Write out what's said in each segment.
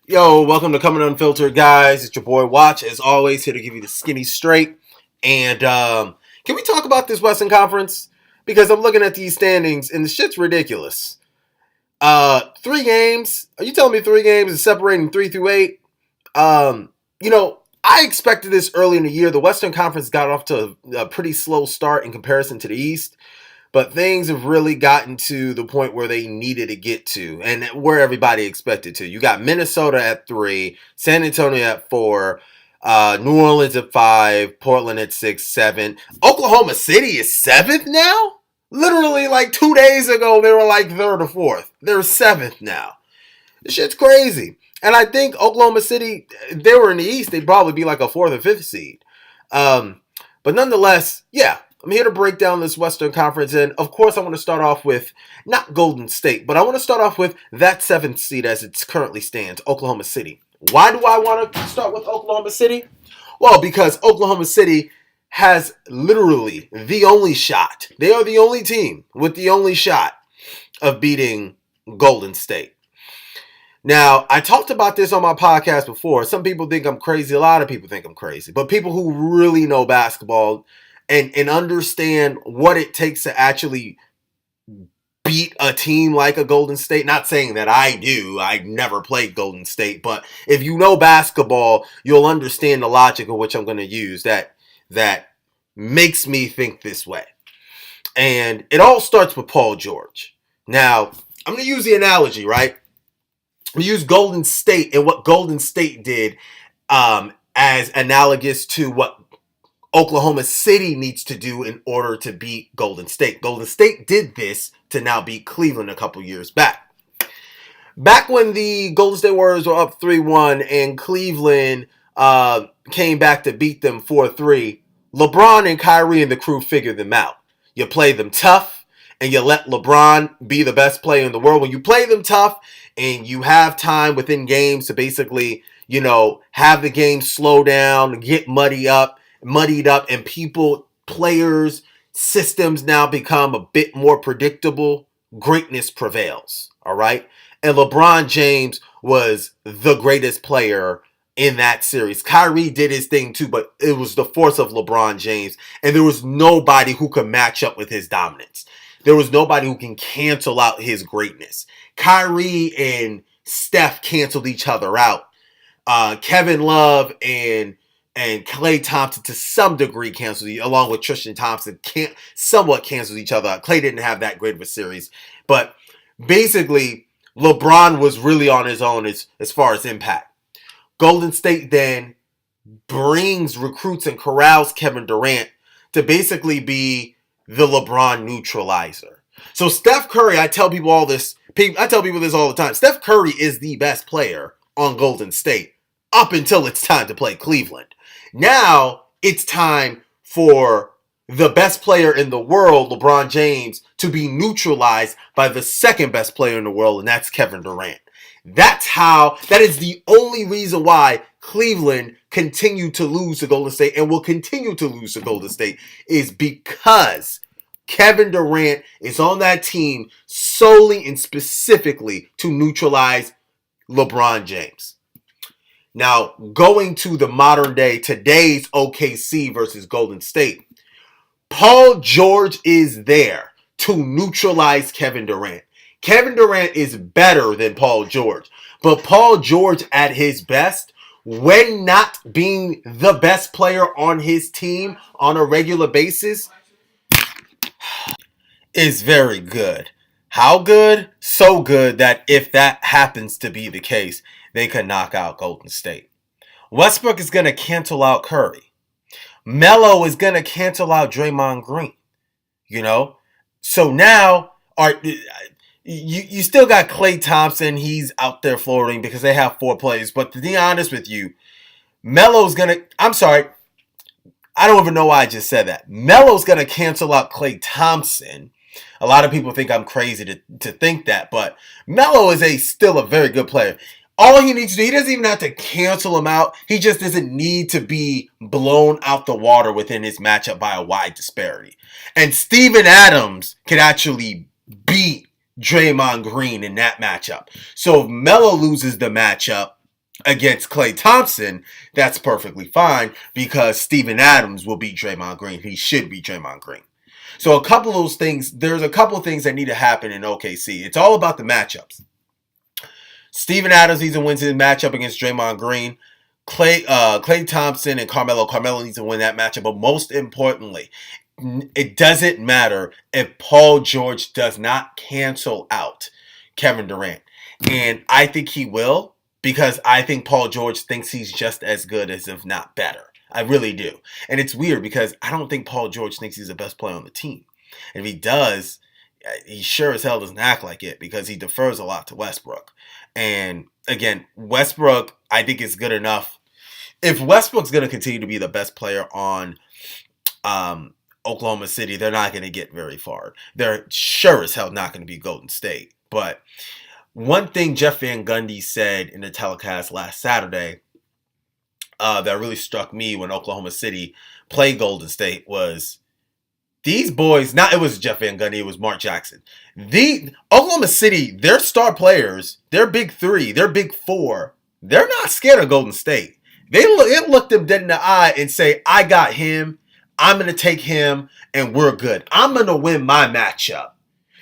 Yo, welcome to Coming Unfiltered, guys. It's your boy Watch, as always, here to give you the skinny straight. And can we talk about this Western Conference? Because I'm looking at these standings, and the shit's ridiculous. 3 games. Are you telling me 3 games is separating 3 through 8? I expected this early in the year. The Western Conference got off to a pretty slow start in comparison to the East. But things have really gotten to the point where they needed to get to and where everybody expected to. You got Minnesota at 3, San Antonio at 4, New Orleans at 5, Portland at 6, 7. Oklahoma City is 7th now? Literally like 2 days ago, they were like 3rd or 4th. They're 7th now. This shit's crazy. And I think Oklahoma City, if they were in the East, they'd probably be like a 4th or 5th seed. But nonetheless, yeah, I'm here to break down this Western Conference. And of course, I want to start off with not Golden State, but I want to start off with that 7th seed as it currently stands, Oklahoma City. Why do I want to start with Oklahoma City? Well, because Oklahoma City has literally the only shot. They are the only team with the only shot of beating Golden State. Now, I talked about this on my podcast before. Some people think I'm crazy. A lot of people think I'm crazy. But people who really know basketball and understand what it takes to actually beat a team like a Golden State. Not saying that I do. I never played Golden State. But if you know basketball, you'll understand the logic of which I'm going to use that makes me think this way. And it all starts with Paul George. Now, I'm going to use the analogy, right? We use Golden State and what Golden State did as analogous to what Oklahoma City needs to do in order to beat Golden State. Golden State did this to now beat Cleveland a couple years back. Back when the Golden State Warriors were up 3-1 and Cleveland came back to beat them 4-3, LeBron and Kyrie and the crew figured them out. You play them tough and you let LeBron be the best player in the world. When you play them tough and you have time within games to basically, have the game slow down, get muddied up, and players, systems now become a bit more predictable, greatness prevails, all right? And LeBron James was the greatest player in that series. Kyrie did his thing too, but it was the force of LeBron James, and there was nobody who could match up with his dominance. There was nobody who can cancel out his greatness. Kyrie and Steph canceled each other out. Kevin Love and Klay Thompson to some degree canceled, along with Tristan Thompson, somewhat canceled each other out. Klay didn't have that great of a series. But basically, LeBron was really on his own as far as impact. Golden State then brings, recruits, and corrals Kevin Durant to basically be the LeBron neutralizer. So Steph Curry, I tell people this all the time. Steph Curry is the best player on Golden State up until it's time to play Cleveland. Now it's time for the best player in the world, LeBron James, to be neutralized by the second best player in the world, and that's Kevin Durant. That is the only reason why Cleveland continued to lose to Golden State and will continue to lose to Golden State is because Kevin Durant is on that team solely and specifically to neutralize LeBron James. Now, going to the modern day, today's OKC versus Golden State, Paul George is there to neutralize Kevin Durant. Kevin Durant is better than Paul George, but Paul George at his best, when not being the best player on his team on a regular basis, is very good. How good? So good that if that happens to be the case, they could knock out Golden State. Westbrook is going to cancel out Curry. Melo is going to cancel out Draymond Green. So now you still got Klay Thompson. He's out there floating because they have 4 players. But to be honest with you, Melo's going to... I'm sorry. I don't even know why I just said that. Melo's going to cancel out Klay Thompson. A lot of people think I'm crazy to think that, but Melo is still a very good player. All he needs to do, he doesn't even have to cancel him out. He just doesn't need to be blown out the water within his matchup by a wide disparity. And Steven Adams can actually beat Draymond Green in that matchup. So if Melo loses the matchup, Against Klay Thompson, that's perfectly fine because Steven Adams will beat Draymond Green. He should beat Draymond Green. So a couple of those things, there's a couple of things that need to happen in OKC. It's all about the matchups. Steven Adams needs to win his matchup against Draymond Green. Klay Thompson and Carmelo needs to win that matchup. But most importantly, it doesn't matter if Paul George does not cancel out Kevin Durant. And I think he will because I think Paul George thinks he's just as good as if not better. I really do. And it's weird because I don't think Paul George thinks he's the best player on the team. And if he does, he sure as hell doesn't act like it because he defers a lot to Westbrook. And again, Westbrook, I think is good enough. If Westbrook's going to continue to be the best player on Oklahoma City, they're not going to get very far. They're sure as hell not going to be Golden State. But one thing Jeff Van Gundy said in the telecast last Saturday that really struck me when Oklahoma City played Golden State was these boys, not it was Jeff Van Gundy, it was Mark Jackson. The Oklahoma City, their star players, their big three, their big four, they're not scared of Golden State. It looked them dead in the eye and say, I got him, I'm going to take him, and we're good. I'm going to win my matchup.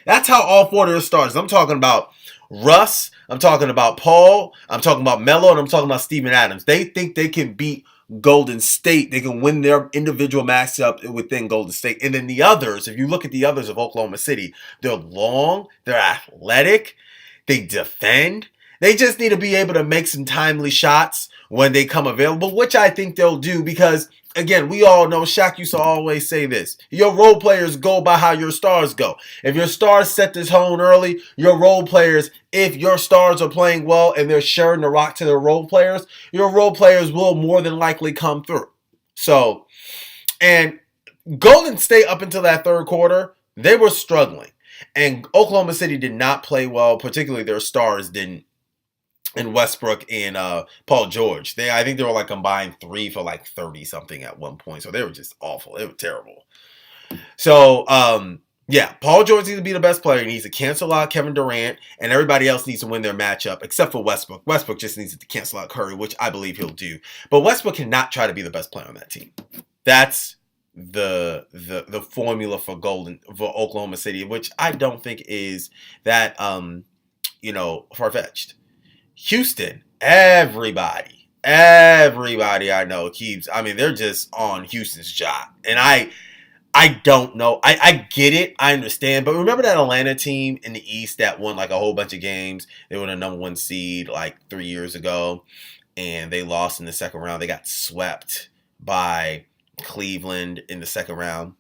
That's how all four of their stars. I'm talking about Russ, I'm talking about Paul, I'm talking about Melo, and I'm talking about Steven Adams. They think they can beat Golden State. They can win their individual matchup within Golden State. And then the others, if you look at the others of Oklahoma City, they're long, they're athletic, they defend. They just need to be able to make some timely shots when they come available, which I think they'll do because, again, we all know Shaq used to always say this. Your role players go by how your stars go. If your stars set the tone early, your role players, if your stars are playing well and they're sharing the rock to their role players, your role players will more than likely come through. So, and Golden State up until that third quarter, they were struggling. And Oklahoma City did not play well, particularly their stars didn't. And Westbrook and Paul George. I think they were like combined 3 for like 30 something at one point. So they were just awful. They were terrible. So, yeah, Paul George needs to be the best player. He needs to cancel out Kevin Durant, and everybody else needs to win their matchup except for Westbrook. Westbrook just needs to cancel out Curry, which I believe he'll do. But Westbrook cannot try to be the best player on that team. That's the formula for Oklahoma City, which I don't think is that far-fetched. Houston, everybody I know they're just on Houston's job. And I don't know. I get it. I understand. But remember that Atlanta team in the East that won like a whole bunch of games? They were the number 1 seed like 3 years ago. And they lost in the second round. They got swept by Cleveland in the second round.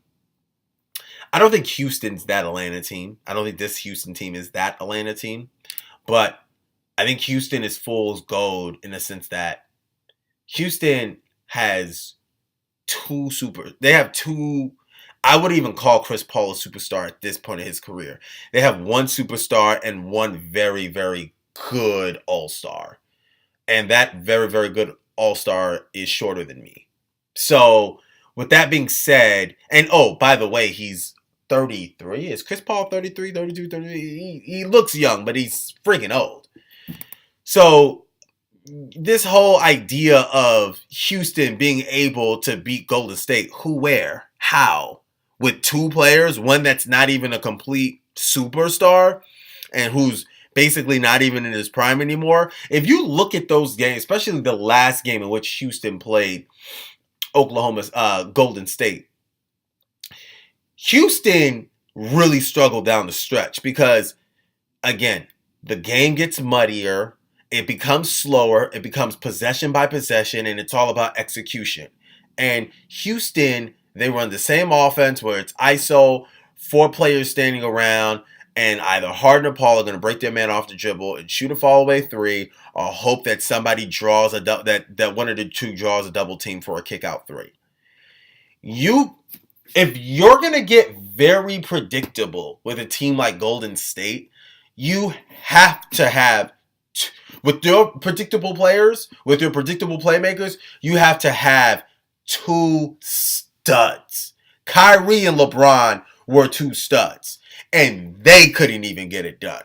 I don't think Houston's that Atlanta team. I don't think this Houston team is that Atlanta team. But I think Houston is fool's gold in the sense that Houston has I wouldn't even call Chris Paul a superstar at this point in his career. They have one superstar and one very, very good all-star. And that very, very good all-star is shorter than me. So, with that being said, and by the way, he's 33. Is Chris Paul 33, 32, 33? He looks young, but he's freaking old. So, this whole idea of Houston being able to beat Golden State, who, where, how, with 2 players, one that's not even a complete superstar and who's basically not even in his prime anymore. If you look at those games, especially the last game in which Houston played Golden State, Houston really struggled down the stretch because, again, the game gets muddier. It becomes slower. It becomes possession by possession, and it's all about execution. And Houston, they run the same offense where it's ISO, 4 players standing around, and either Harden or Paul are going to break their man off the dribble and shoot a fall-away 3, or hope that somebody draws that one of the 2 draws a double team for a kick-out 3. If you're going to get very predictable with a team like Golden State, you have to have, with your predictable players, with your predictable playmakers, you have to have 2 studs. Kyrie and LeBron were 2 studs, and they couldn't even get it done.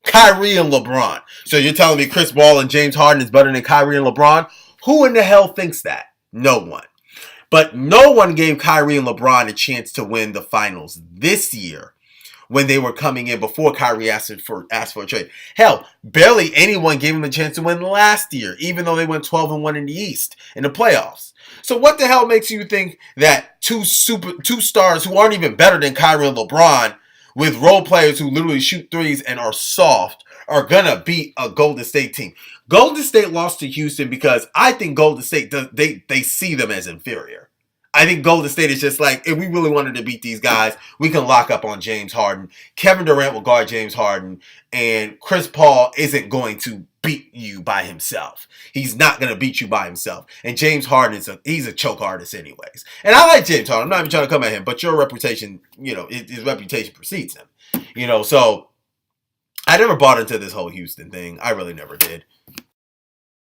Kyrie and LeBron. So you're telling me Chris Paul and James Harden is better than Kyrie and LeBron? Who in the hell thinks that? No one. But no one gave Kyrie and LeBron a chance to win the finals this year when they were coming in before Kyrie asked for a trade. Hell, barely anyone gave him a chance to win last year, even though they went 12-1 in the East in the playoffs. So what the hell makes you think that two stars who aren't even better than Kyrie and LeBron, with role players who literally shoot threes and are soft, are gonna beat a Golden State team? Golden State lost to Houston because I think Golden State they see them as inferior. I think Golden State is just like, if we really wanted to beat these guys, we can lock up on James Harden. Kevin Durant will guard James Harden, and Chris Paul isn't going to beat you by himself. He's not going to beat you by himself. And James Harden he's a choke artist anyways. And I like James Harden. I'm not even trying to come at him, but your reputation, his reputation precedes him. So I never bought into this whole Houston thing. I really never did.